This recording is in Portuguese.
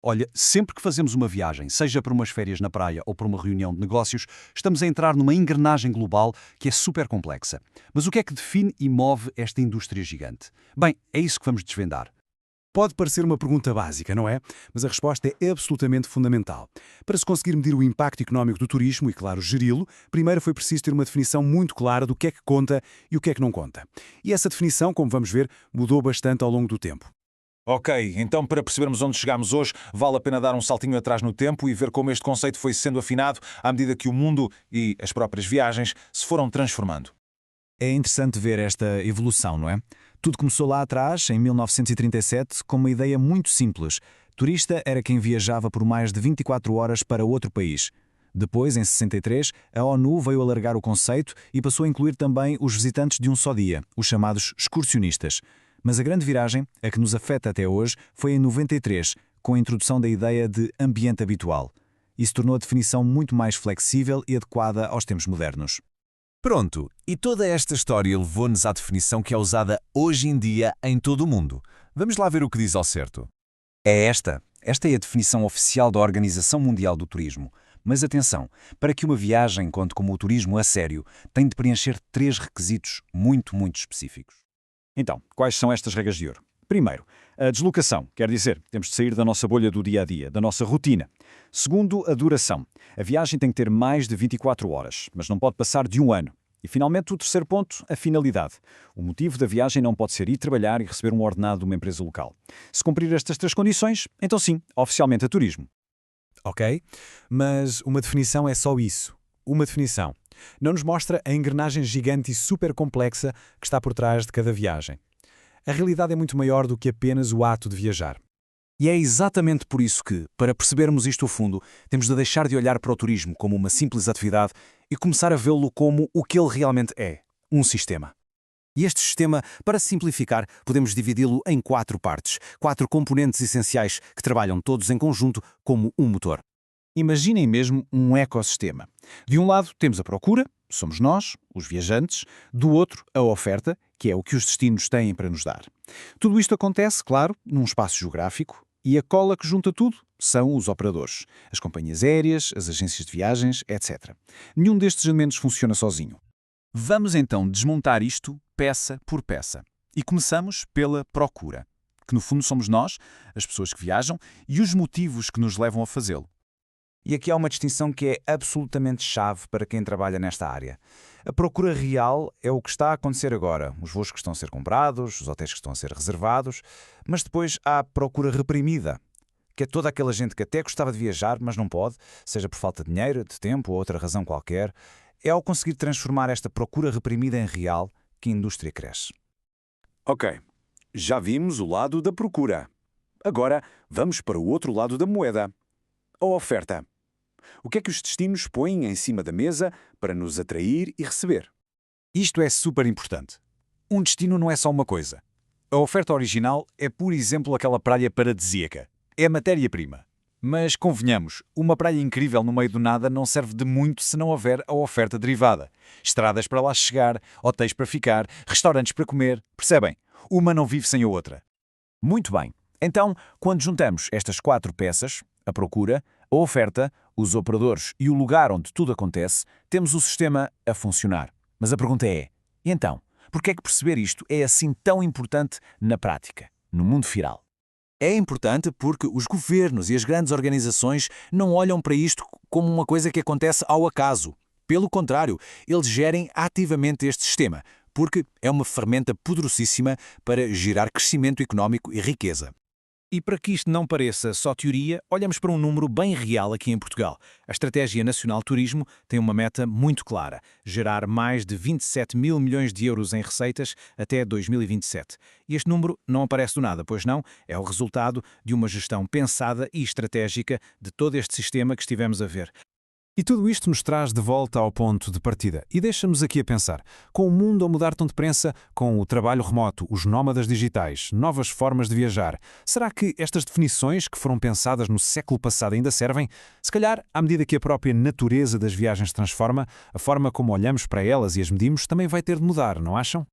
Olha, sempre que fazemos uma viagem, seja para umas férias na praia ou para uma reunião de negócios, estamos a entrar numa engrenagem global que é super complexa. Mas o que é que define e move esta indústria gigante? Bem, é isso que vamos desvendar. Pode parecer uma pergunta básica, não é? Mas a resposta é absolutamente fundamental. Para se conseguir medir o impacto económico do turismo e, claro, geri-lo, primeiro foi preciso ter uma definição muito clara do que é que conta e o que é que não conta. E essa definição, como vamos ver, mudou bastante ao longo do tempo. Ok, então para percebermos onde chegamos hoje, vale a pena dar um saltinho atrás no tempo e ver como este conceito foi sendo afinado à medida que o mundo e as próprias viagens se foram transformando. É interessante ver esta evolução, não é? Tudo começou lá atrás, em 1937, com uma ideia muito simples. Turista era quem viajava por mais de 24 horas para outro país. Depois, em 63, a ONU veio alargar o conceito e passou a incluir também os visitantes de um só dia, os chamados excursionistas. Mas a grande viragem, a que nos afeta até hoje, foi em 93, com a introdução da ideia de ambiente habitual. Isso tornou a definição muito mais flexível e adequada aos tempos modernos. Pronto, e toda esta história levou-nos à definição que é usada hoje em dia em todo o mundo. Vamos lá ver o que diz ao certo. É esta. Esta é a definição oficial da Organização Mundial do Turismo. Mas atenção, para que uma viagem conte como o turismo a sério, tem de preencher 3 requisitos muito específicos. Então, quais são estas regras de ouro? Primeiro, a deslocação, quer dizer, temos de sair da nossa bolha do dia-a-dia, da nossa rotina. Segundo, a duração. A viagem tem que ter mais de 24 horas, mas não pode passar de um ano. E, finalmente, o terceiro ponto, a finalidade. O motivo da viagem não pode ser ir trabalhar e receber um ordenado de uma empresa local. Se cumprir estas 3 condições, então sim, oficialmente é turismo. Ok? Mas uma definição é só isso. Uma definição. Não nos mostra a engrenagem gigante e super complexa que está por trás de cada viagem. A realidade é muito maior do que apenas o ato de viajar. E é exatamente por isso que, para percebermos isto a fundo, temos de deixar de olhar para o turismo como uma simples atividade e começar a vê-lo como o que ele realmente é, um sistema. E este sistema, para simplificar, podemos dividi-lo em 4 partes, 4 componentes essenciais que trabalham todos em conjunto como um motor. Imaginem mesmo um ecossistema. De um lado temos a procura, somos nós, os viajantes, do outro a oferta, que é o que os destinos têm para nos dar. Tudo isto acontece, claro, num espaço geográfico, e a cola que junta tudo são os operadores, as companhias aéreas, as agências de viagens, etc. Nenhum destes elementos funciona sozinho. Vamos então desmontar isto peça por peça. E começamos pela procura, que no fundo somos nós, as pessoas que viajam, e os motivos que nos levam a fazê-lo. E aqui há uma distinção que é absolutamente chave para quem trabalha nesta área. A procura real é o que está a acontecer agora, os voos que estão a ser comprados, os hotéis que estão a ser reservados, mas depois há a procura reprimida, que é toda aquela gente que até gostava de viajar, mas não pode, seja por falta de dinheiro, de tempo ou outra razão qualquer. É ao conseguir transformar esta procura reprimida em real que a indústria cresce. Ok, já vimos o lado da procura. Agora vamos para o outro lado da moeda, a oferta. O que é que os destinos põem em cima da mesa para nos atrair e receber? Isto é super importante. Um destino não é só uma coisa. A oferta original é, por exemplo, aquela praia paradisíaca. É a matéria-prima. Mas, convenhamos, uma praia incrível no meio do nada não serve de muito se não houver a oferta derivada. Estradas para lá chegar, hotéis para ficar, restaurantes para comer. Percebem? Uma não vive sem a outra. Muito bem. Então, quando juntamos estas 4 peças, a procura, a oferta, os operadores e o lugar onde tudo acontece, temos o sistema a funcionar. Mas a pergunta é, e então, por que é que perceber isto é assim tão importante na prática, no mundo real? É importante porque os governos e as grandes organizações não olham para isto como uma coisa que acontece ao acaso. Pelo contrário, eles gerem ativamente este sistema, porque é uma ferramenta poderosíssima para gerar crescimento económico e riqueza. E para que isto não pareça só teoria, olhamos para um número bem real aqui em Portugal. A Estratégia Nacional de Turismo tem uma meta muito clara: gerar mais de 27 mil milhões de euros em receitas até 2027. E este número não aparece do nada, pois não? É o resultado de uma gestão pensada e estratégica de todo este sistema que estivemos a ver. E tudo isto nos traz de volta ao ponto de partida e deixa-nos aqui a pensar. Com o mundo a mudar tão depressa, com o trabalho remoto, os nómadas digitais, novas formas de viajar, será que estas definições que foram pensadas no século passado ainda servem? Se calhar, à medida que a própria natureza das viagens se transforma, a forma como olhamos para elas e as medimos também vai ter de mudar, não acham?